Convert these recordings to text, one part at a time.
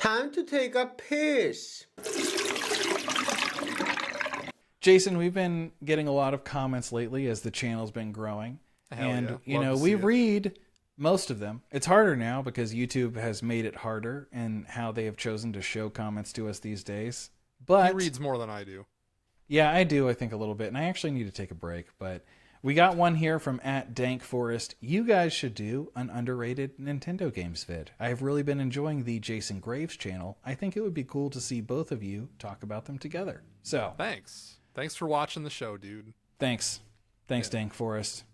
Time to take a piss. Jason, we've been getting a lot of comments lately as the channel's been growing. Hell and, yeah. we read most of them. It's harder now because YouTube has made it harder and how they have chosen to show comments to us these days. But he reads more than I do. Yeah, I do, I think, a little bit. And I actually need to take a break. But we got one here from @DankForest. You guys should do an underrated Nintendo games vid. I have really been enjoying the Jason Graves channel. I think it would be cool to see both of you talk about them together. So Thanks for watching the show, dude. Thanks, DankForest.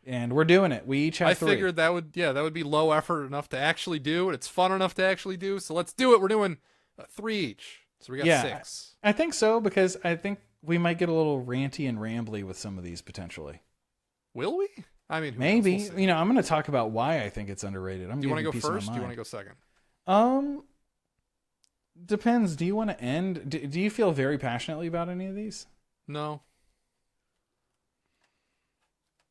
And we're doing it. We each have 3. I figured that would be low effort enough to actually do, and it's fun enough to actually do. So let's do it. We're doing 3 each. So we got 6. I think so, because I think we might get a little ranty and rambly with some of these potentially. Will we? I mean, maybe. We'll I'm going to talk about why I think it's underrated. Do you want to go first? Do you want to go second? Depends. Do you want to end? Do you feel very passionately about any of these? No.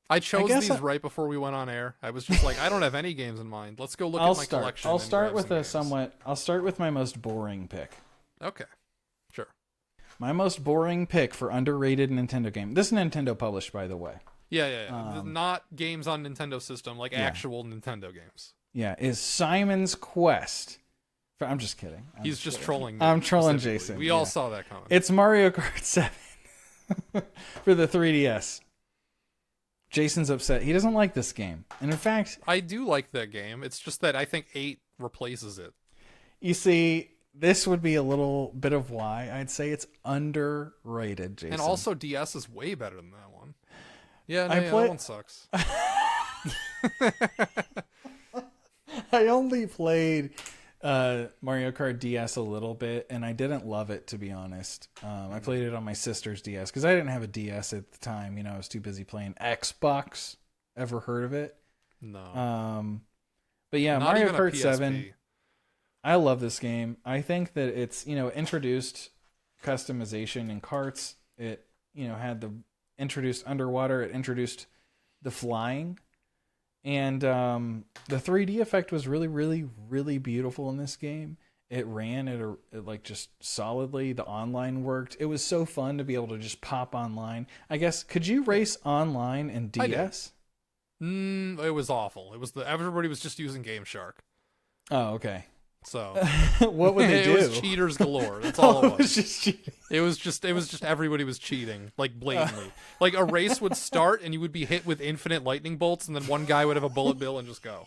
I chose these right before we went on air. I was just like, I don't have any games in mind. Let's go look at my collection. I'll start with I'll start with my most boring pick. Okay. Sure. My most boring pick for underrated Nintendo game. This is Nintendo published, by the way. Yeah. Not games on Nintendo system, like actual Nintendo games. Yeah, is Simon's Quest. I'm just kidding. He's just trolling me. I'm trolling Jason. We all saw that comment. It's Mario Kart 7 for the 3DS. Jason's upset. He doesn't like this game. And in fact, I do like that game. It's just that I think 8 replaces it. You see, this would be a little bit of why I'd say it's underrated, Jason. And also DS is way better than that one. Yeah, that one sucks. I only played Mario Kart DS a little bit, and I didn't love it, to be honest. I played it on my sister's DS because I didn't have a DS at the time. I was too busy playing Xbox. Ever heard of it? No. But yeah, Not Mario even Kart 7. I love this game. I think that it's introduced customization in karts. It had introduced underwater. It introduced the flying. And the 3D effect was really, really, really beautiful in this game. It ran at just solidly. The online worked. It was so fun to be able to just pop online. I guess, could you race online in DS? It was awful. Everybody was just using Game Shark. Oh, okay. So what would they do? It was cheaters galore. That's all it was. It was just cheating. It was just everybody was cheating, like blatantly. Like a race would start and you would be hit with infinite lightning bolts, and then one guy would have a bullet bill and just go.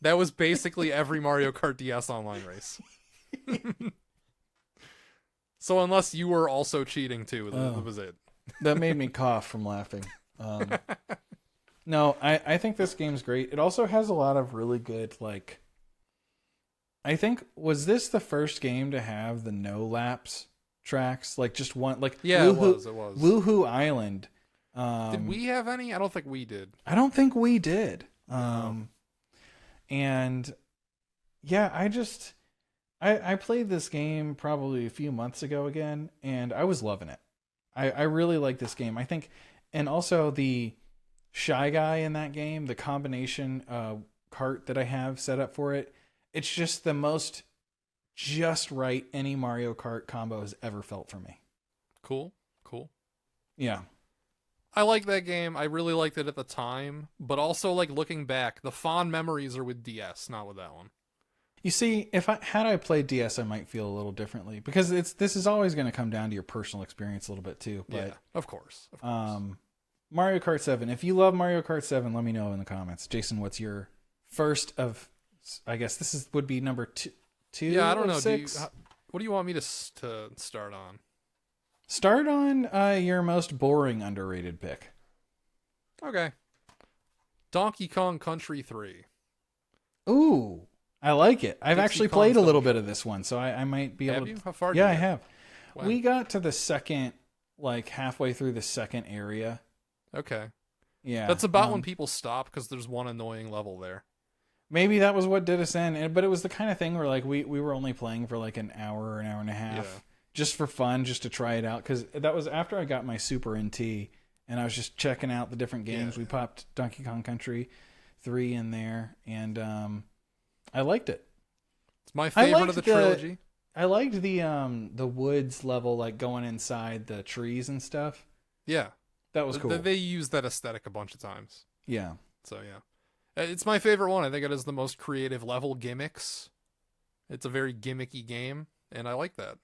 That was basically every Mario Kart DS online race. So unless you were also cheating too, that was it. That made me cough from laughing. No, I think this game's great. It also has a lot of really good, I think, was this the first game to have the no laps tracks? Just one, yeah, it was. Woohoo Island. Did we have any? I don't think we did. I don't think we did. No. And yeah, I played this game probably a few months ago again, and I was loving it. I really like this game. I think, and also the Shy Guy in that game, the combination cart that I have set up for it, it's just the most just right any Mario Kart combo has ever felt for me. Cool. Yeah. I like that game. I really liked it at the time, but also looking back, the fond memories are with DS, not with that one. You see, had I played DS, I might feel a little differently, because this is always going to come down to your personal experience a little bit too. But yeah, of course. Mario Kart 7. If you love Mario Kart 7, let me know in the comments. Jason, what's your first of? I guess this would be number two. Yeah, I don't know. 6? What do you want me to start on? Start on your most boring underrated pick. Okay. Donkey Kong Country 3. Ooh, I like it. I've actually played a little bit of this one, so I might be able to. Have you? How far? Yeah, I have. When? We got to the second, halfway through the second area. Okay. Yeah. That's about when people stop because there's one annoying level there. Maybe that was what did us in, but it was the kind of thing where we were only playing for an hour or an hour and a half, just for fun, just to try it out. Because that was after I got my Super NT, and I was just checking out the different games. Yeah. We popped Donkey Kong Country 3 in there, and I liked it. It's my favorite of the trilogy. I liked the woods level, like going inside the trees and stuff. Yeah. That was cool. They used that aesthetic a bunch of times. Yeah. So yeah. It's my favorite one. I think it has the most creative level gimmicks. It's a very gimmicky game, and I like that.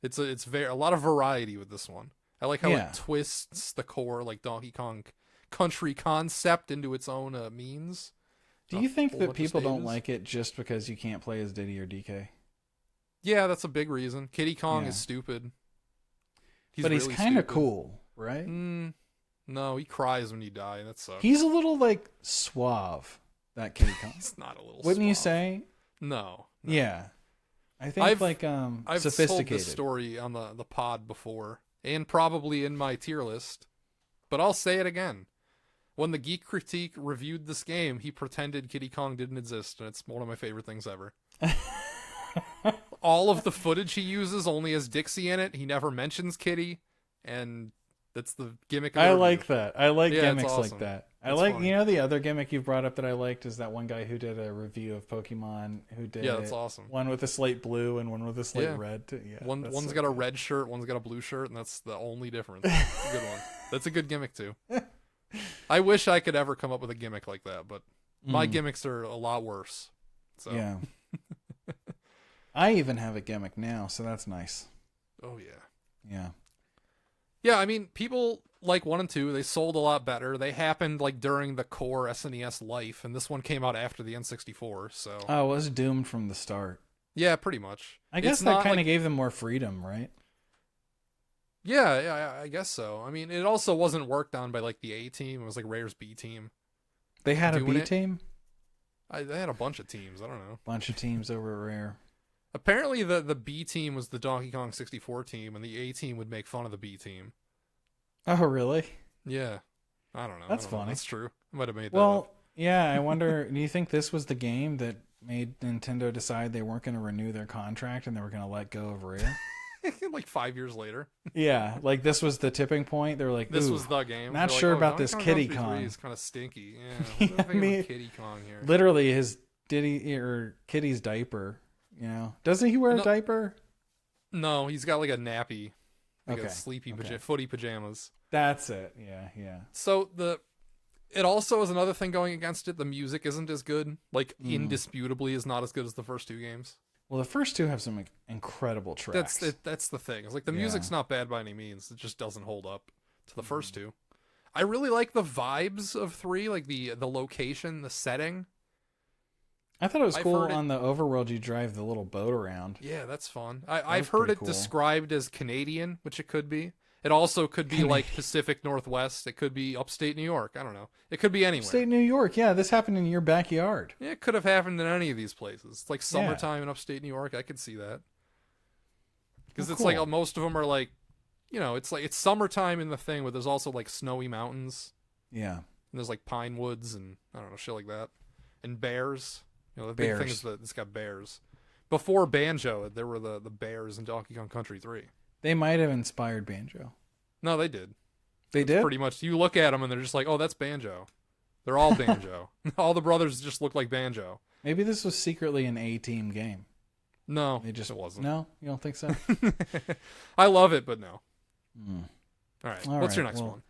It's a lot of variety with this one. I like how it twists the core like Donkey Kong Country concept into its own means. Do you think that people don't like it just because you can't play as Diddy or DK? Yeah, that's a big reason. Kiddy Kong is stupid. But he's really kind of stupid. cool, right? No, he cries when you die. That sucks. He's a little like suave. That Kiddy Kong. He's not a little. Wouldn't you suave. say? No. Yeah. I think I've sophisticated. told this story on the pod before, and probably in my tier list, but I'll say it again. When the Geek Critique reviewed this game, he pretended Kiddy Kong didn't exist, and it's one of my favorite things ever. All of the footage he uses only has Dixie in it. He never mentions Kiddy, and that's the gimmick of the I review. like that. I like Yeah, it's gimmicks awesome. like that. It's funny. The other gimmick you've brought up that I liked is that one guy who did a review of Pokemon who did Yeah, that's awesome. one with a slate blue and one with a slate red. Too. Yeah, One's got a red shirt, one's got a blue shirt, and that's the only difference. It's a good one. That's a good gimmick too. I wish I could ever come up with a gimmick like that, but my gimmicks are a lot worse. So Yeah. I even have a gimmick now, so that's nice. Oh yeah. Yeah. Yeah, I mean, people like 1 and 2, they sold a lot better. They happened like during the core SNES life, and this one came out after the N64, so Oh, it was doomed from the start. yeah, pretty much. I guess It's that not kind of like- gave them more freedom, right? Yeah, I guess so. I mean, it also wasn't worked on by like the A team. It was like Rare's B team. They had a Doing B it. team? They had a bunch of teams. I don't know. Bunch of teams over at Rare. Apparently, the B team was the Donkey Kong 64 team, and the A team would make fun of the B team. Oh, really? Yeah, I don't know. That's I don't know. funny. That's true. I might have made that Well, up. yeah, I wonder, do you think this was the game that made Nintendo decide they weren't going to renew their contract and they were going to let go of Rare? Like 5 years later, Yeah, like this was the tipping point. They were like, this "Ooh, was the game. not They're sure like, about Donkey this Kong Kiddy Country 3 Kong." is kind of stinky. Yeah, Yeah, what do I think of me- Kiddy Kong here. literally his Diddy or Kitty's diaper. You know, doesn't he wear a No. diaper? No, he's got like a nappy, like Okay, a sleepy okay. footy pajamas. That's it. Yeah, yeah. So it also is another thing going against it. The music isn't as good. Like indisputably is not as good as the first 2 games. Well, the first 2 have some incredible tracks. That's the thing. It's like the Yeah. music's not bad by any means. It just doesn't hold up to the first 2. I really like the vibes of 3, like the location, the setting. I thought it was I've cool heard it- on the overworld. You drive the little boat around. Yeah, that's fun. I've was heard pretty it cool. described as Canadian, which it could be. It also could be like Pacific Northwest. It could be upstate New York. I don't know. It could be anywhere. Upstate New York. Yeah, this happened in your backyard. Yeah, it could have happened in any of these places. It's like summertime in upstate New York. I could see that. Because Well, it's like cool. most of them are like, it's like it's summertime in the thing, but there's also like snowy mountains. Yeah. And there's like pine woods and I don't know, shit like that. And bears. The big thing Bears. is that it's got bears. Before Banjo, there were the bears in Donkey Kong Country 3. They might have inspired Banjo. No, they did. They did? Pretty much. You look at them and they're just like, oh, that's Banjo. They're all Banjo. All the brothers just look like Banjo. Maybe this was secretly an A-team game. No, They just it wasn't. No, you don't think so? I love it, but no. Hmm. All right. All What's your right, next well- one?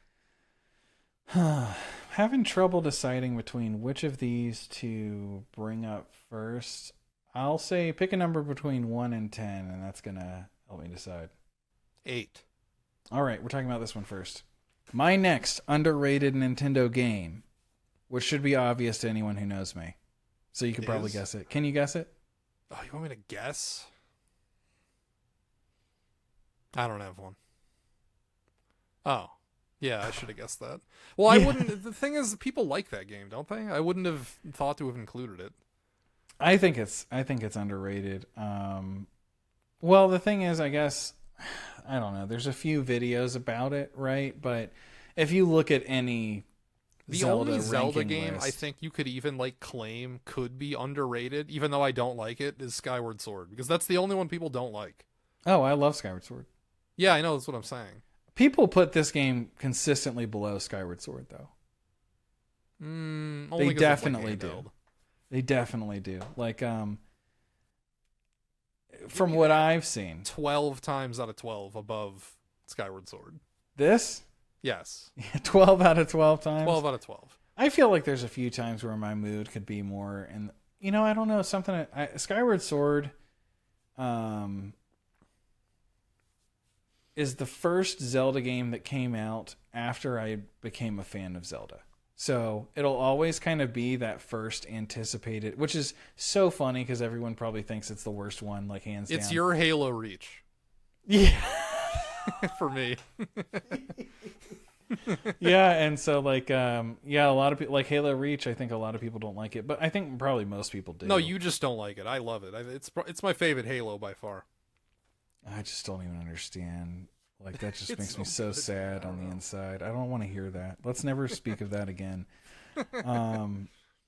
Having trouble deciding between which of these to bring up first. I'll say pick a number between 1 and 10, and that's going to help me decide. 8. All right, we're talking about this one first. My next underrated Nintendo game, which should be obvious to anyone who knows me. So you could probably Is? guess it. Can you guess it? Oh, you want me to guess? I don't have one. Oh. Yeah, I should have guessed that. Well, I Yeah. wouldn't. The thing is, people like that game, don't they? I wouldn't have thought to have included it. I think it's underrated. Well, the thing is, I guess I don't know. There's a few videos about it, right? But if you look at any The Zelda only Zelda ranking game I list- think you could even like claim could be underrated, even though I don't like it, is Skyward Sword, because that's the only one people don't like. Oh, I love Skyward Sword. Yeah, I know, that's what I'm saying. People put this game consistently below Skyward Sword, though. Only They 'cause it's, like, definitely do. handheld. They definitely do. Like, from what I've seen. 12 times out of 12 above Skyward Sword. This? Yes. 12 out of 12 times? 12 out of 12. I feel like there's a few times where my mood could be more, and I don't know, Skyward Sword is the first Zelda game that came out after I became a fan of Zelda. So it'll always kind of be that first anticipated, which is so funny because everyone probably thinks it's the worst one, like hands down. It's your Halo Reach. Yeah. For me. Yeah, and so like a lot of people like Halo Reach. I think a lot of people don't like it, but I think probably most people do. No, you just don't like it. I love it. It's my favorite Halo by far. I just don't even understand. Like that just makes me so so sad on the inside. I don't want to hear that. Let's never speak of that again.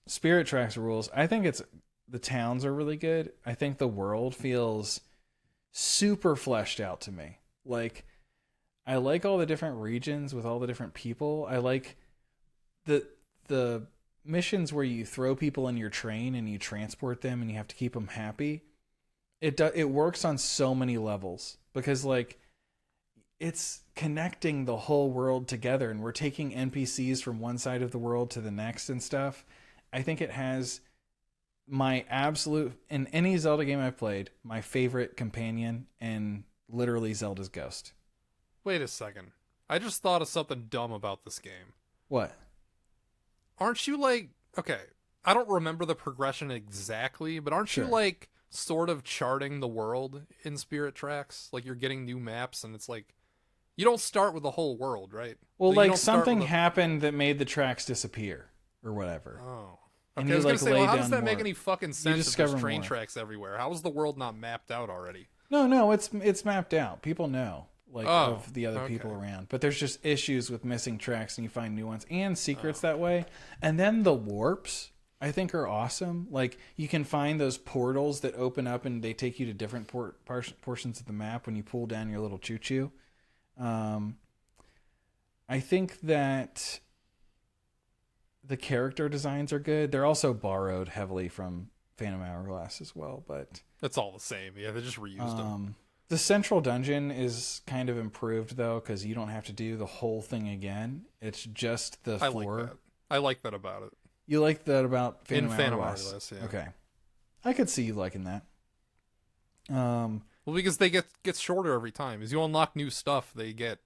Spirit Tracks rules. I think the towns are really good. I think the world feels super fleshed out to me. Like I like all the different regions with all the different people. I like the missions where you throw people in your train and you transport them and you have to keep them happy. It works on so many levels because like it's connecting the whole world together, and we're taking NPCs from one side of the world to the next and stuff. I think it has my absolute, in any Zelda game I've played, my favorite companion, and literally Zelda's Ghost. Wait a second. I just thought of something dumb about this game. What? Aren't you like, okay, I don't remember the progression exactly, but aren't Sure. you like sort of charting the world in Spirit Tracks? Like you're getting new maps and it's like, you don't start with the whole world, right? Well, You like don't start something with happened that made the tracks disappear or whatever. Oh. And Okay, you, I was going like, to say, lay well, how does down that make more. any fucking sense if discover there's train more. tracks everywhere? How is the world not mapped out already? No, it's mapped out. People know of the other okay. people around. But there's just issues with missing tracks and you find new ones and secrets that way. And then the warps I think are awesome. Like you can find those portals that open up and they take you to different portions of the map when you pull down your little choo-choo. I think that the character designs are good. They're also borrowed heavily from Phantom Hourglass as well, but It's all the same. Yeah, they just reused them. the central dungeon is kind of improved though, because you don't have to do the whole thing again. It's just the I four. like that. I like that about it. You like that about Phantom Phantom Hourglass? Hourglass, yeah. Okay, I could see you liking that. Well, because they get shorter every time. As you unlock new stuff, you can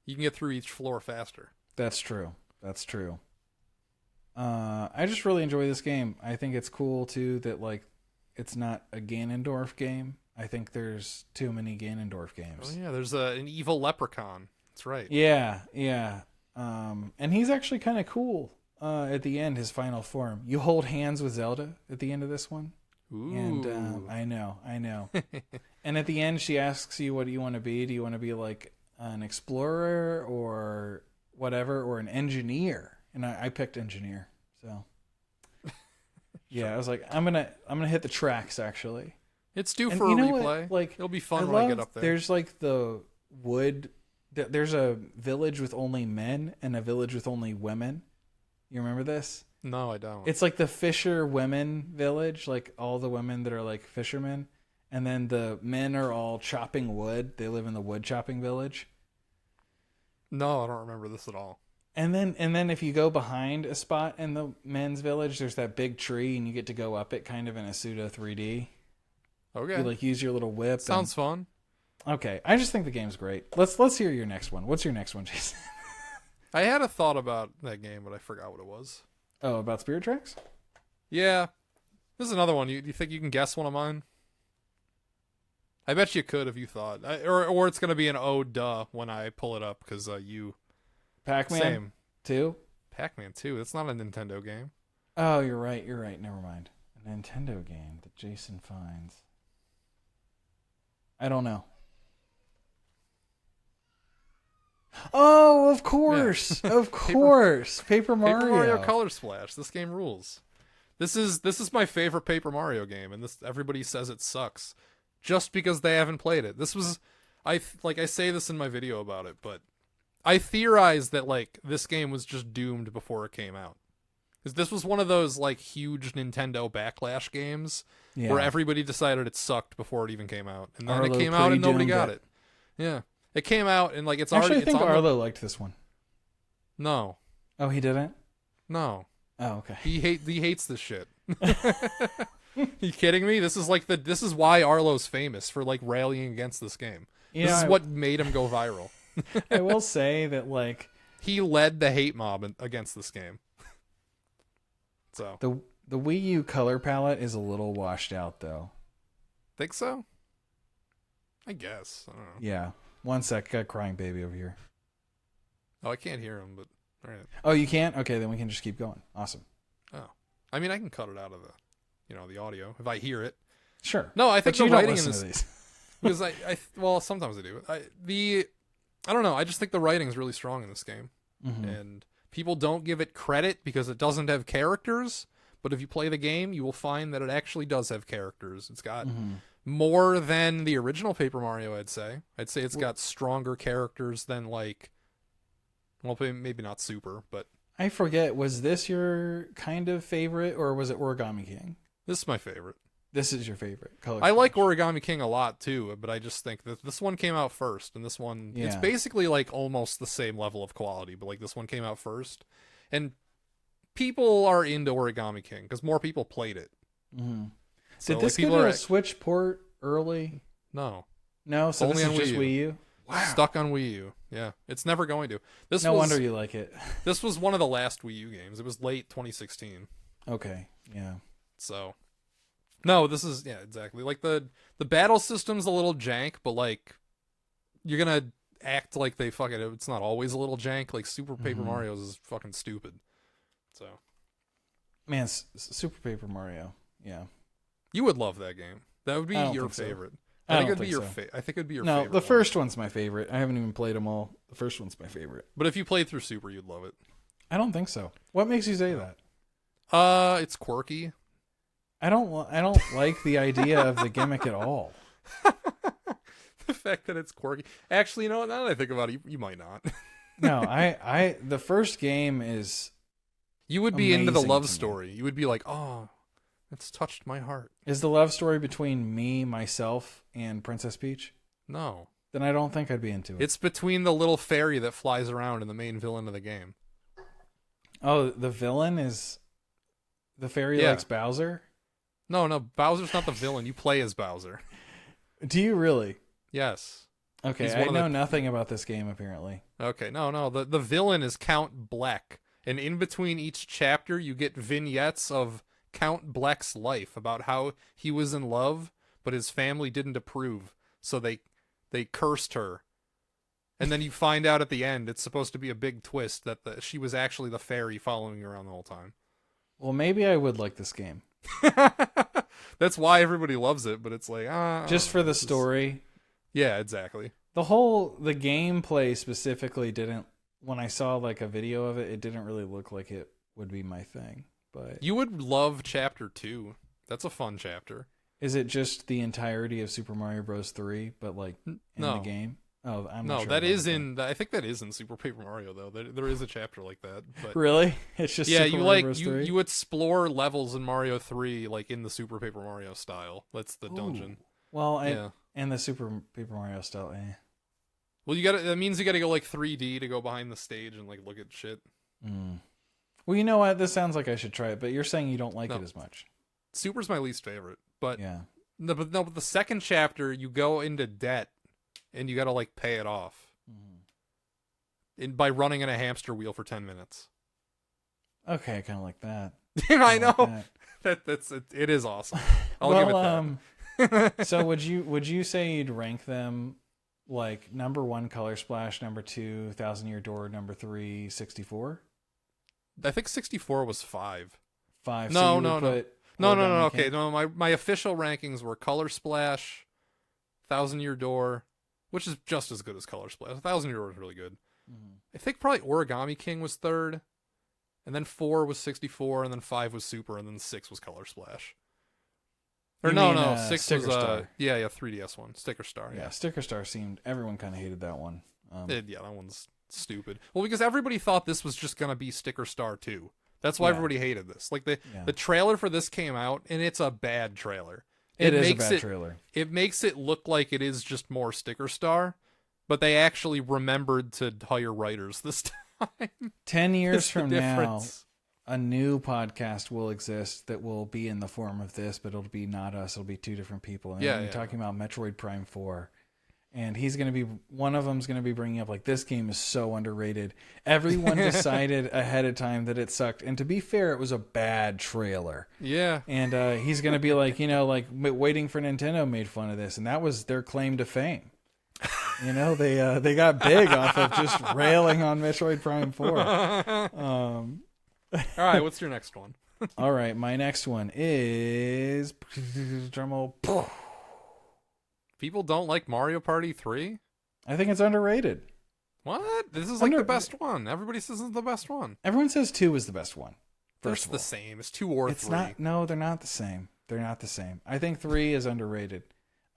get through each floor faster. That's true. That's true. I just really enjoy this game. I think it's cool too that like it's not a Ganondorf game. I think there's too many Ganondorf games. Oh yeah, there's an evil leprechaun. That's right. Yeah. And he's actually kind of cool. At the end, his final form. You hold hands with Zelda at the end of this one. Ooh. And I know. And at the end, she asks you, what do you want to be? Do you want to be like an explorer or whatever, or an engineer? And I picked engineer. So yeah, I was like, I'm gonna hit the tracks actually. It's due And for a you know replay. what? Like, It'll be fun when I get up there. There's like the wood. There's a village with only men and a village with only women. You remember this? No, I don't. It's like the fisher women village, like all the women that are like fishermen, and then the men are all chopping wood. They live in the wood chopping village. No, I don't remember this at all. And then if you go behind a spot in the men's village, there's that big tree, and you get to go up it kind of in a pseudo 3D. Okay. You like use your little whip. Sounds fun. Okay, I just think the game's great. Let's hear your next one. What's your next one, Jason? I had a thought about that game, but I forgot what it was. Oh, about Spirit Tracks? Yeah. This is another one. You think you can guess one of mine? I bet you could if you thought. Or it's going to be an oh duh when I pull it up because you... Pac-Man Same. 2? Pac-Man 2. That's not a Nintendo game. Oh, you're right. Never mind. A Nintendo game that Jason finds. I don't know. Oh, of course. Yeah. Of course. Paper Mario. Paper Mario Color Splash. This game rules. This is my favorite Paper Mario game, and everybody says it sucks just because they haven't played it. This was I say this in my video about it, but I theorized that like this game was just doomed before it came out. This was one of those like huge Nintendo backlash games Yeah. where everybody decided it sucked before it even came out, and then Arlo it came out and nobody pre-doomed got it. it. Yeah, it came out and like it's Actually, already. I think it's on Arlo liked this one. No, Oh, he didn't? no, Oh, okay. he hates this shit. You kidding me? This is why Arlo's famous for like rallying against this game. You This know, is what made him go viral. I will say that, like, He led the hate mob against this game. So, the Wii U color palette is a little washed out, though. think so? I guess. I don't know. Yeah. One sec, got a crying baby over here. Oh, I can't hear him, but all right. Oh, you can't? Okay, then we can just keep going. Awesome. Oh, I mean, I can cut it out of the audio if I hear it. Sure. No, I think But you the don't writing in listen this to these. because well, sometimes I do. I don't know. I just think the writing is really strong in this game, Mhm. and people don't give it credit because it doesn't have characters. But if you play the game, you will find that it actually does have characters. It's got Mhm. more than the original Paper Mario. I'd say it's got stronger characters than like, well, maybe not Super, but I forget, was this your kind of favorite, or was it Origami King? this is my favorite. This is your favorite color. I like splash. Origami King a lot too, but I just think that this one came out first, and this one it's Yeah. basically like almost the same level of quality, but like this one came out first, and people are into Origami King because more people played it. Mhm. So, Did this like, get people a are Switch port early? no No, so Only this on is just Wii U. Wii U. stuck on Wii U. Yeah, it's never going to. This No was wonder you like it. this was one of the last Wii U games. It was late 2016. Okay, yeah. So, no, this is exactly like the battle system's a little jank, but like you're gonna act like they fucking. It's not always a little jank. Like Super Paper Mhm. Mario's is fucking stupid. So Man, Super Paper Mario. Yeah. you would love that game. That would be I don't your think so. favorite. I think don't it'd be think your so. I think it'd be your No, favorite. the one. first one's my favorite. I haven't even played them all. The first one's my favorite. But if you played through Super, you'd love it. I don't think so. What makes you say that? It's quirky. I don't like the idea of the gimmick at all. The fact that it's quirky. Actually, you know what? Now that I think about it, you might not. No, I the first game is You would be into the Amazing love to me. story. You would be like, oh, it's touched my heart. the love story between me, myself, and Princess Peach. No. Then I don't think I'd be into it. It's between the little fairy that flies around and the main villain of the game. Oh, the villain is the fairy Yeah. likes Bowser? No, Bowser's not the villain. You play as Bowser. Do you really? Yes. Okay, He's I one of know the- nothing about this game apparently. Okay, no. The villain is Count Bleck. And in between each chapter, you get vignettes of Count Bleck's life about how he was in love, but his family didn't approve. So they cursed her. And then you find out at the end, it's supposed to be a big twist that she was actually the fairy following you around the whole time. Well, maybe I would like this game. That's why everybody loves it, but it's like, Just for the story. Yeah, exactly. The gameplay specifically didn't, when I saw like a video of it, it didn't really look like it would be my thing. But You would love Chapter 2. That's a fun chapter. is it just the entirety of Super Mario Bros. 3, but like in no. the game? Oh, I'm No, not sure that about is that. I think that is in Super Paper Mario though. There is a chapter like that. But Really? It's just yeah, Super you Mario like Bros. 3? you explore levels in Mario 3 like in the Super Paper Mario style. That's the dungeon. Well, Yeah. and the Super Paper Mario style. Well, that means you got to go like 3D to go behind the stage and like look at shit. Well, you know what? This sounds like I should try it, but you're saying you don't like No. it as much. Super's my least favorite, but Yeah. but the second chapter you go into debt and you got to like pay it off. By running in a hamster wheel for 10 minutes. Okay, I kind of like that. I like know. that. It is awesome. I'll well, give it that. so would you say you'd rank them like number 1 Color Splash, number 2 Thousand Year Door, number 3 64? I think 64 was 5. 5. No, so you no, would no. put No. Origami Okay, King- no. My official rankings were Color Splash, Thousand Year Door, which is just as good as Color Splash. Thousand Year Door is really good. Mhm. I think probably Origami King was 3rd, and then 4 was 64, and then 5 was Super, and then 6 was Color Splash. Or You no, mean, no, 6 was Sticker Star. yeah, 3DS one, Sticker Star. Yeah, Sticker Star seemed everyone kind of hated that one. Yeah, that one's stupid. Well, because everybody thought this was just gonna be Sticker Star 2. That's why Yeah. everybody hated this. Like the Yeah. trailer for this came out, and it's a bad trailer. It is a makes bad trailer. It makes it look like it is just more Sticker Star, but they actually remembered to hire writers this time. 10 years It's the from now, difference. a new podcast will exist that will be in the form of this, but it'll be not us. It'll be two different people. And Yeah, we're yeah. talking about Metroid Prime 4. And he's going to be, one of them's going to be bringing up, like, this game is so underrated. Everyone decided ahead of time that it sucked. And to be fair, it was a bad trailer. Yeah. And he's going to be like, waiting for Nintendo made fun of this. And that was their claim to fame. They got big off of just railing on Metroid Prime 4. All right, what's your next one? All right, my next one is drumroll. People don't like Mario Party 3? I think it's underrated. What? This is like the best one. Everybody says it's the best one. Everyone says 2 is the best one. It's the same. It's 2 or 3. It's not. No, they're not the same. They're not the same. I think 3 is underrated,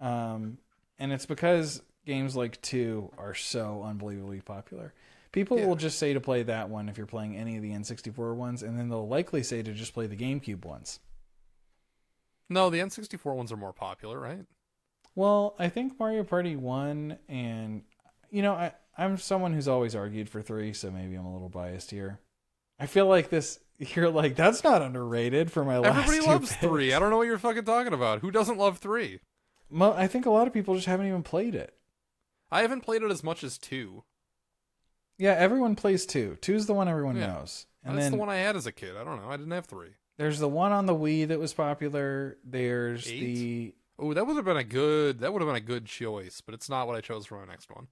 and it's because games like 2 are so unbelievably popular. People will just say to play that one if you're playing any of the N64 ones, and then they'll likely say to just play the GameCube ones. No, the N64 ones are more popular, right? Well, I think Mario Party 1 and, I'm someone who's always argued for 3, so maybe I'm a little biased here. I feel like you're like, that's not underrated for my last Everybody two loves picks. 3. I don't know what you're fucking talking about. Who doesn't love 3? I think a lot of people just haven't even played it. I haven't played it as much as 2. Yeah, everyone plays 2. 2 is the one everyone Yeah. knows. And That's then the one I had as a kid. I don't know. I didn't have 3. there's the one on the Wii that was popular. There's 8? the... Oh, that would have been a good choice, but it's not what I chose for my next one.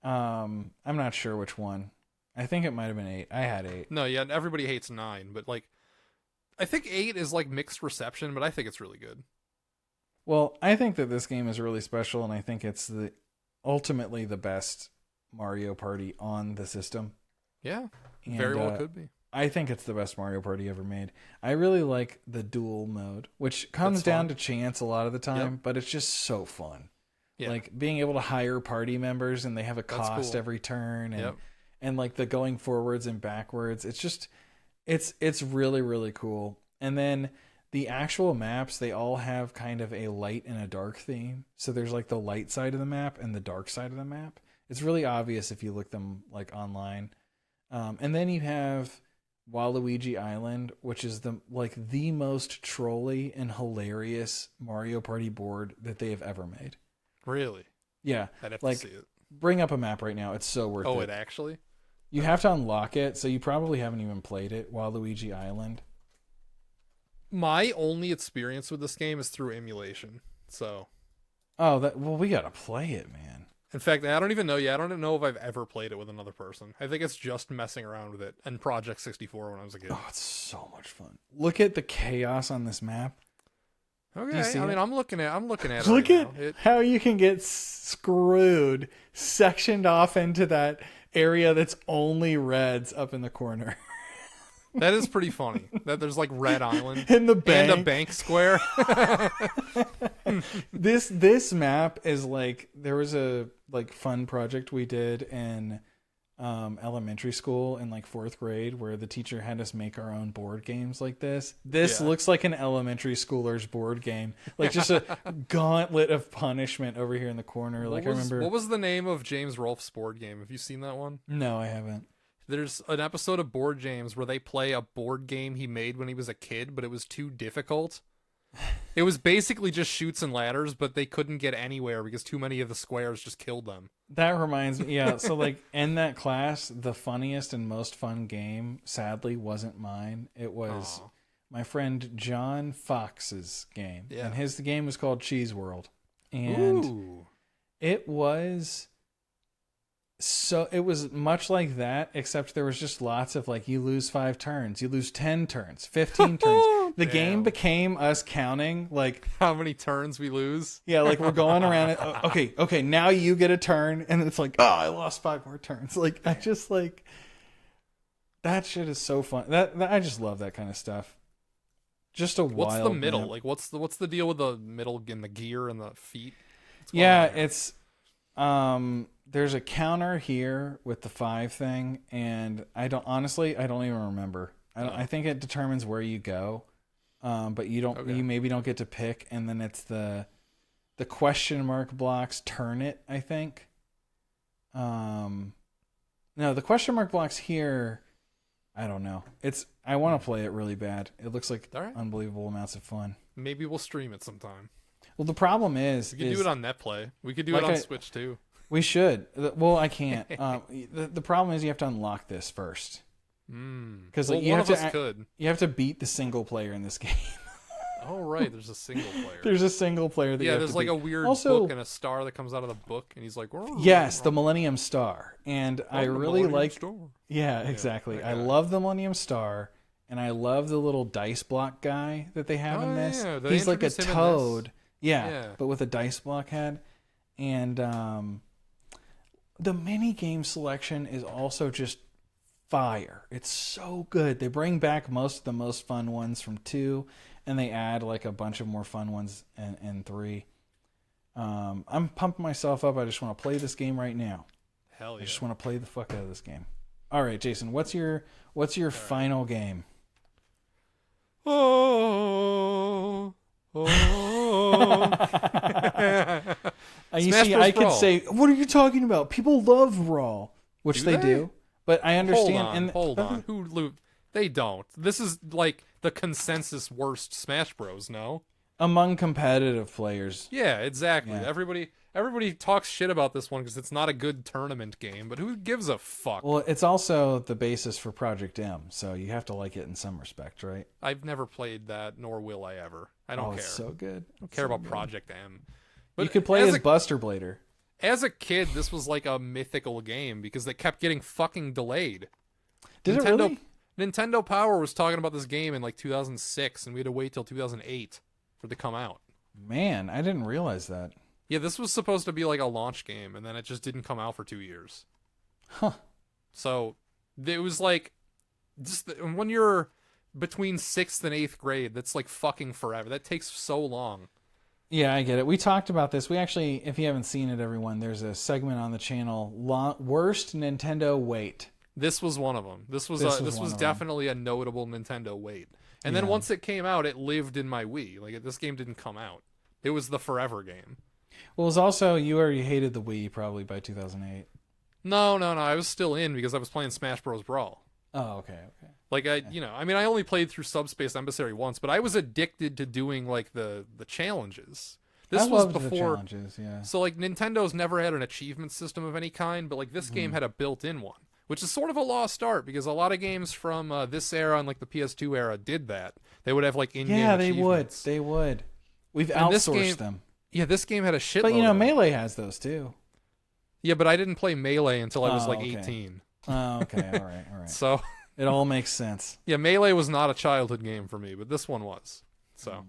I'm not sure which one. I think it might have been 8. I had 8. No, yeah, everybody hates 9, but like I think 8 is like mixed reception, but I think it's really good. Well, I think that this game is really special, and I think it's ultimately the best Mario Party on the system. Yeah. And, Very well could be. I think it's the best Mario Party ever made. I really like the duel mode, which comes That's down fun. to chance a lot of the time, Yep. but it's just so fun. Yeah. Like being able to hire party members and they have a That's cost cool. every turn, and Yep. and like the going forwards and backwards. It's just it's really, really cool. And then the actual maps, they all have kind of a light and a dark theme. So there's like the light side of the map and the dark side of the map. It's really obvious if you look them like online. And then you have Waluigi Island, which is the most trolly and hilarious Mario Party board that they have ever made. Really? Yeah, I'd have like to see it. bring up a map right now. It's so worth Oh, it. it actually? You have to unlock it, so you probably haven't even played it. Waluigi Island. My only experience with this game is through emulation. So, Oh, we gotta play it, man. in fact, I don't even know. Yeah, I don't even know if I've ever played it with another person. I think it's just messing around with it and Project 64 when I was a kid. Oh, it's so much fun. Look at the chaos on this map. Okay, see I it? mean, I'm looking at it. Look right at now. how you can get screwed, sectioned off into that area that's only reds up in the corner. That is pretty funny. That there's like Red Island In the bank. and a bank square. This map is like, there was a like fun project we did in elementary school in like 4th grade where the teacher had us make our own board games like this. This Yeah. looks like an elementary schooler's board game, like just a gauntlet of punishment over here in the corner. Like I remember. What was the name of James Rolfe's board game? Have you seen that one? No, I haven't. There's an episode of Board James where they play a board game he made when he was a kid, but it was too difficult. It was basically just shoots and ladders, but they couldn't get anywhere because too many of the squares just killed them. That reminds me, yeah. So like in that class, the funniest and most fun game, sadly, wasn't mine. It was Aw. my friend John Fox's game, Yeah. and his game was called Cheese World, and Ooh. it was much like that, except there was just lots of like, you lose 5 turns, you lose 10 turns, 15 turns. The game Damn. became us counting like. How many turns we lose? Yeah, like we're going around it. Okay, now you get a turn, and it's like, oh, I lost 5 more turns. Like I just like that shit is so fun. That I just love that kind of stuff. Just a What's wild the middle? map. Like what's the deal with the middle and the gear and the feet? What's going Yeah, on there? it's there's a counter here with the 5 thing, and I don't even remember. I think it determines where you go, but you don't. Okay. You maybe don't get to pick, and then it's the question mark blocks turn it. I think. No, the question mark blocks here. I don't know. I want to play it really bad. It looks like All right. unbelievable amounts of fun. Maybe we'll stream it sometime. Well, the problem is, We could do it on NetPlay. We could do Like it on I- Switch too. we should. Well, I can't. The problem is you have to unlock this first. Because Well, you one have of to us could. you have to beat the single player in this game. Oh right, there's a single player. There's a single player that you yeah, have there's to like beat. a weird Also- book and a star that comes out of the book, and he's like, Yes, the Millennium Star, and I the really Millennium like. Star. Yeah, exactly. that I guy. love the Millennium Star, and I love the little dice block guy that they have in this. Yeah, they He's like a introduced him in this. toad. Yeah, Yeah. but with a dice block head, and the mini game selection is also just fire. It's so good. They bring back most of the most fun ones from 2, and they add like a bunch of more fun ones in 3. I'm pumping myself up. I just want to play this game right now. Hell I yeah. just want to play the fuck out of this game. All right, Jason, what's your final game? Oh. You Smash see, Bros. I could Brawl. say, "What are you talking about? People love Raw," which Do they they? do. But I understand. Hold on. They don't. This is like the consensus worst Smash Bros. No. Among competitive players, Yeah, exactly. Yeah. Everybody talks shit about this one because it's not a good tournament game, but who gives a fuck? well, it's also the basis for Project M, so you have to like it in some respect, right? I've never played that, nor will I ever. I don't care. It's so good. I don't care about Project M. But You could play as as a, Buster Blader. as a kid, this was like a mythical game because they kept getting fucking delayed. Did Nintendo, it really? Nintendo Power was talking about this game in like 2006, and we had to wait till 2008 for it to come out. Man, I didn't realize that. Yeah, this was supposed to be like a launch game, and then it just didn't come out for 2 years. Huh. So it was like, when you're between 6th and 8th grade, that's like fucking forever. That takes so long. Yeah, I get it. We talked about this. We actually, if you haven't seen it, everyone, there's a segment on the channel, Worst Nintendo Wait. This was one of them. This was This was this one was of 'em. definitely a notable Nintendo wait. And then Yeah. once it came out, it lived in my Wii. Like this game didn't come out. It was the forever game. Well, it was also, you already hated the Wii probably by 2008. No. I was still in because I was playing Smash Bros. Brawl. Oh, okay. Like I only played through Subspace Emissary once, but I was addicted to doing like the challenges. This I was loved the before. challenges, yeah. So like Nintendo's never had an achievement system of any kind, but like this Mm-hmm. game had a built-in one, which is sort of a lost art because a lot of games from this era and like the PS2 era did that. They would have like in-game Yeah, they would. achievements. They would. We've And this outsourced game- them. Yeah, this game had a shitload. But, of them. Melee has those too. Yeah, but I didn't play Melee until I was Oh, like okay. 18. Oh, okay. All right. So It all makes sense. yeah, Melee was not a childhood game for me, but this one was. So,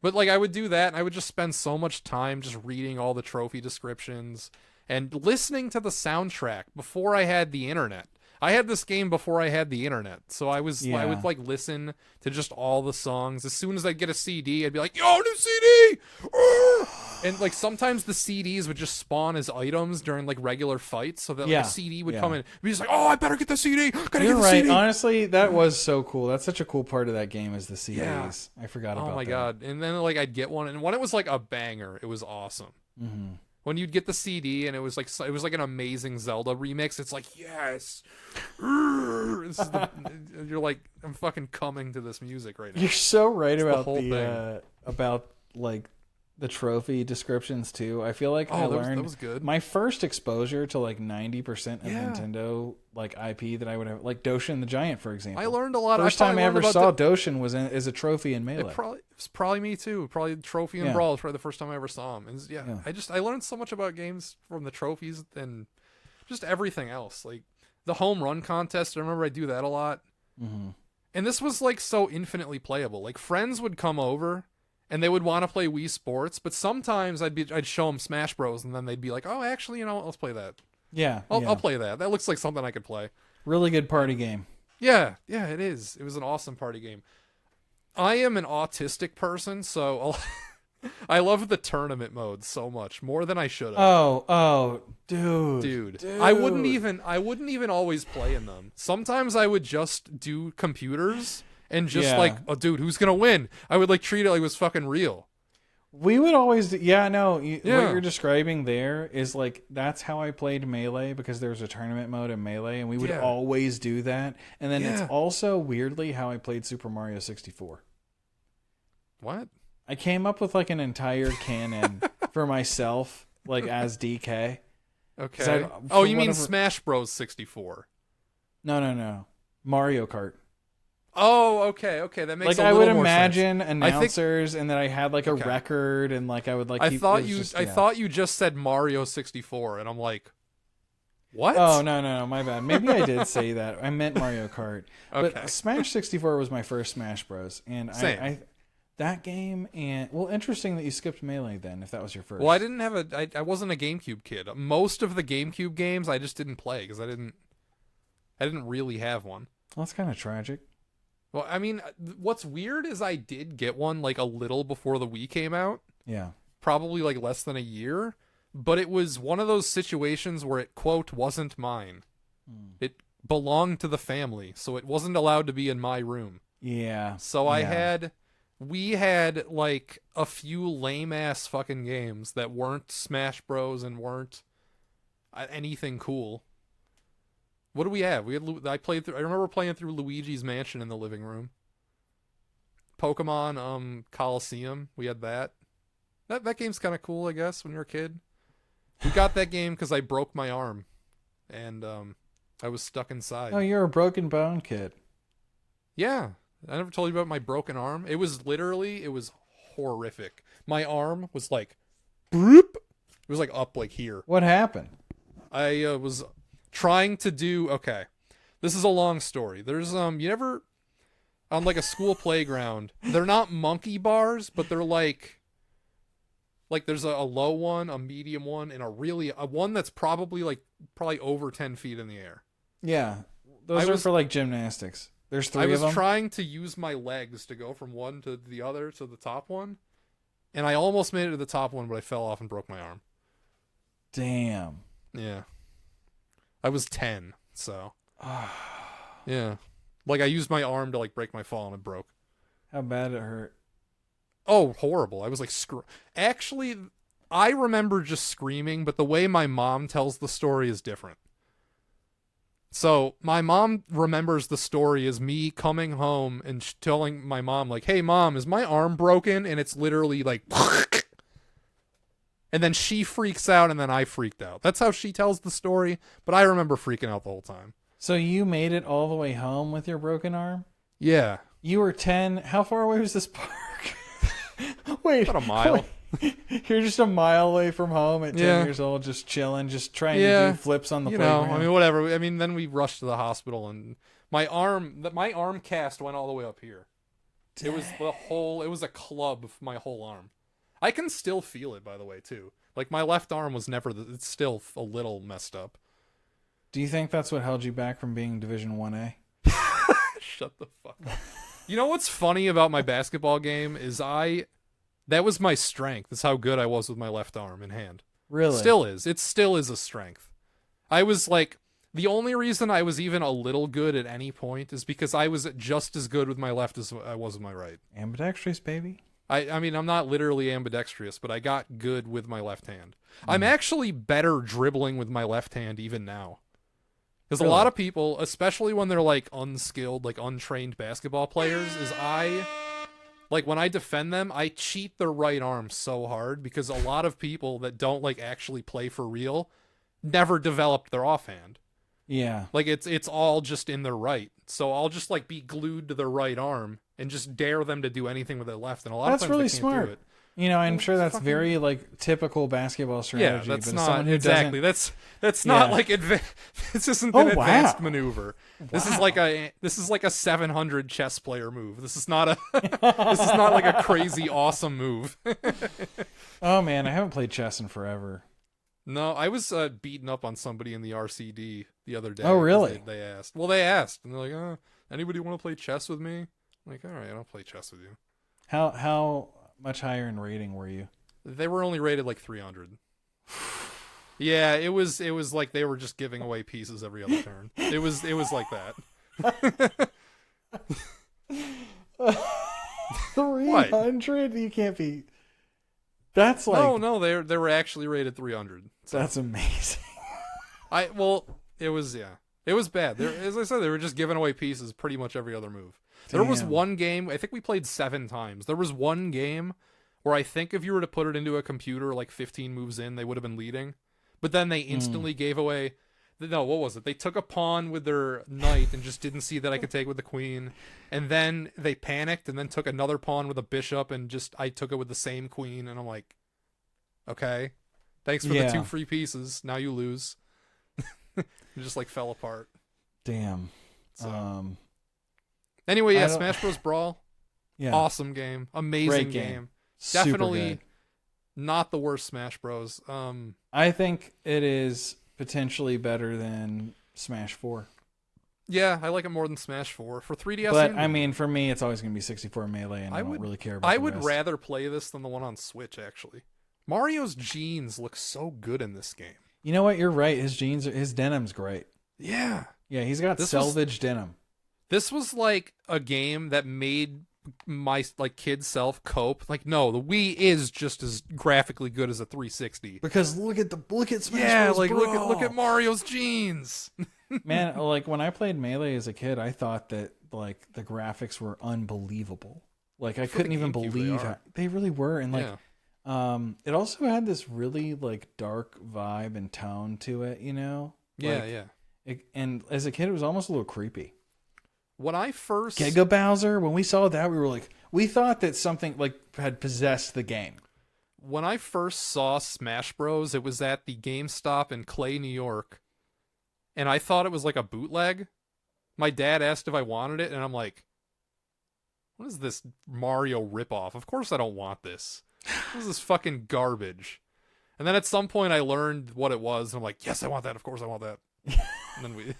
but like I would do that, and I would just spend so much time just reading all the trophy descriptions and listening to the soundtrack before I had the internet. I had this game before I had the internet, so I would Yeah. like listen to just all the songs. As soon as I'd get a CD, I'd be like, "Yo, new CD!" And like sometimes the CDs would just spawn as items during like regular fights, so that like, Yeah. a CD would Yeah. come in. Be just like, "Oh, I better get the CD! Gotta You're get the right. CD!" Honestly, that was so cool. That's such a cool part of that game is the CDs. I forgot about that. Oh my god! And then like I'd get one, and when it was like a banger, it was awesome. Mm-hmm. When you'd get the CD and it was like an amazing Zelda remix, it's like yes, you're like I'm fucking coming to this music right now. You're so right the about whole thing. about like the trophy descriptions too. I feel like I Oh, learned that was good. my first exposure to like 90% of Yeah. Nintendo like IP that I would have, like Doshin the Giant, for example. I learned a lot. First I time I learned ever about saw Doshin was as a trophy in Melee. It was probably me too. Probably Trophy and Yeah. Brawl was probably the first time I ever saw him. And yeah, Yeah. I learned so much about games from the trophies and just everything else. Like the home run contest. I remember I do that a lot. Mm-hmm. And this was like so infinitely playable. Like friends would come over and they would want to play Wii Sports, but sometimes I'd show them Smash Bros. And then they'd be like, "Oh, actually, let's play that. Yeah, I'll play that. That looks like something I could play." really good party game. Yeah, it is. It was an awesome party game. I am an autistic person, so I love the tournament mode so much, more than I should have. Oh, dude. Dude, I wouldn't even always play in them. Sometimes I would just do computers and just Yeah. like, oh, dude, who's gonna win? I would like treat it like it was fucking real. We would always do, yeah, no, what Yeah. you're describing there is like, that's how I played Melee, because there was a tournament mode in Melee, and we would Yeah. always do that. And then Yeah. it's also weirdly how I played Super Mario 64. What? I came up with like an entire canon for myself, like as DK. Okay. I- Oh, for you mean whatever- Smash Bros. 64? No. Mario Kart. Oh, okay, that makes Like a I little would more sense. imagine think- announcers, and that I had like a Okay. record, and like I would like. I keep, thought it was you just- I yeah. thought you just said Mario 64, and I'm like, what? Oh no, my bad. Maybe I did say that. I meant Mario Kart. Okay. But Smash 64 was my first Smash Bros. And Same. I that game, and well, interesting that you skipped Melee then, if that was your first. Well, I didn't have I wasn't a GameCube kid. Most of the GameCube games I just didn't play because I didn't really have one. Well, that's kind of tragic. Well, I mean, what's weird is I did get one like a little before the Wii came out, Yeah. probably like less than a year, but it was one of those situations where it, quote, wasn't mine. It belonged to the family, so it wasn't allowed to be in my room. Yeah. So yeah. we had like a few lame ass fucking games that weren't Smash Bros. And weren't anything cool. What do we have? I remember playing through Luigi's Mansion in the living room. Pokemon Coliseum, we had that. That game's kind of cool, I guess, when you're a kid. We got that game because I broke my arm, and I was stuck inside. Oh, you're a broken bone kid. Yeah, I never told you about my broken arm. It was horrific. My arm was like, broop. It was like up like here. What happened? I was trying to do, okay, this is a long story. There's you never on like a school playground, they're not monkey bars, but they're like there's a low one, a medium one, and a one that's probably over 10 feet in the air. Yeah. Those are for like gymnastics. There's three I of was them. trying to use my legs to go from one to the other to the top one, and I almost made it to the top one, but I fell off and broke my arm. Damn. Yeah. I was 10, so. Yeah. Like, I used my arm to, like, break my fall, and it broke. How bad it hurt. Oh, horrible. I was, like, Actually, I remember just screaming, but the way my mom tells the story is different. So, my mom remembers the story as me coming home and telling my mom, like, hey, Mom, is my arm broken? And it's literally, like... And then she freaks out, and then I freaked out. That's how she tells the story, but I remember freaking out the whole time. So you made it all the way home with your broken arm? Yeah. You were 10. How far away was this park? Wait. About a mile. Wait. You're just a mile away from home at 10 Yeah. years old, just chilling, just trying Yeah. to do flips on the You know, playground. I mean, whatever. I mean, then we rushed to the hospital, and my arm cast went all the way up here. It was a club of my whole arm. I can still feel it, by the way, too. Like, my left arm was never, it's still a little messed up. Do you think that's what held you back from being Division 1A? Shut the fuck up. You know what's funny about my basketball game is that was my strength. That's how good I was with my left arm and hand. Really? Still is. It still is a strength. I was like, the only reason I was even a little good at any point is because I was just as good with my left as I was with my right. Ambidextrous, baby. I mean, I'm not literally ambidextrous, but I got good with my left hand. I'm actually better dribbling with my left hand even now. Because a lot of people, especially when they're like unskilled, like untrained basketball players, when I defend them, I cheat their right arm so hard because a lot of people that don't like actually play for real never developed their offhand. Yeah. Like it's all just in their right. So I'll just like be glued to their right arm and just dare them to do anything with their left. And a lot That's of times really they can't smart. do it. You know, I'm sure that's fucking- very like typical basketball strategy. Yeah, that's but as not someone who exactly. doesn't- That's not Yeah. like this isn't Oh, an advanced wow. maneuver. This Wow. is like a 700 chess player move. This is not like a crazy awesome move. Oh man, I haven't played chess in forever. No, I was beating up on somebody in the RCD the other day. Oh, 'cause really? They asked. Well, they asked, and they're like, anybody want to play chess with me? I'm like, all right, I'll play chess with you. How much higher in rating were you? They were only rated like 300. Yeah, it was like they were just giving away pieces every other turn. It was like that. 300? You can't be. That's like No, they were actually rated 300. So that's amazing. it was bad. As I said, they were just giving away pieces pretty much every other move. There was Damn. one game, I think we played 7 times. There was one game where I think if you were to put it into a computer like 15 moves in, they would have been leading. But then they instantly gave away. No, what was it? They took a pawn with their knight and just didn't see that I could take with the queen. And then they panicked and then took another pawn with a bishop and just I took it with the same queen. And I'm like, okay, thanks for the 2 free pieces. Now you lose. It just like fell apart. Damn. So. Anyway, yeah, Smash Bros. Brawl. Yeah. Awesome game. Amazing Great game. Definitely Super good. not the worst Smash Bros. I think it is potentially better than Smash 4. Yeah, I like it more than Smash 4. For 3DS, But I mean, for me, it's always going to be 64 Melee, and I don't really care about I the would rest. rather play this than the one on Switch, actually. Mario's jeans look so good in this game. You know what? You're right. His denim's great. Yeah. Yeah, he's got selvage denim. This was like a game that made my like kid self cope. Like, no, the Wii is just as graphically good as a 360. Because look at Smash Yeah, Bros. like Brawl. look at Mario's jeans. Man, like when I played Melee as a kid, I thought that like the graphics were unbelievable. Like I couldn't even GameCube, believe they are. how they really were, and like Yeah. it also had this really like dark vibe and tone to it, you know? Yeah, Like, yeah. And as a kid, it was almost a little creepy. When I first Giga Bowser, when we saw that, we were like, we thought that something like had possessed the game. When I first saw Smash Bros, it was at the GameStop in Clay, New York, and I thought it was like a bootleg. My dad asked if I wanted it, and I'm like, what is this Mario ripoff? Of course I don't want this. What is this fucking garbage? And then at some point I learned what it was, and I'm like, yes, I want that. Of course I want that. And then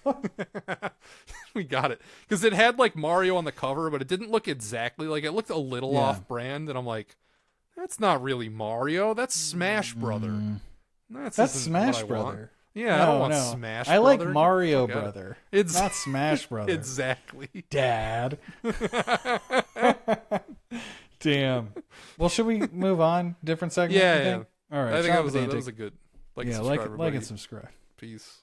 we got it. Because it had like Mario on the cover, but it didn't look exactly like it. Looked a little off brand, and I'm like, that's not really Mario. That's Smash Brother. That's Smash Brother. Yeah, I don't want Smash I Brother. like Mario Forget it. Brother. It's not Smash Brother. Exactly. Dad. Damn. Well, should we move on? Different segment? Yeah, you think? All right. I think Sean that was Pedantic. a good. Like and subscribe. Peace.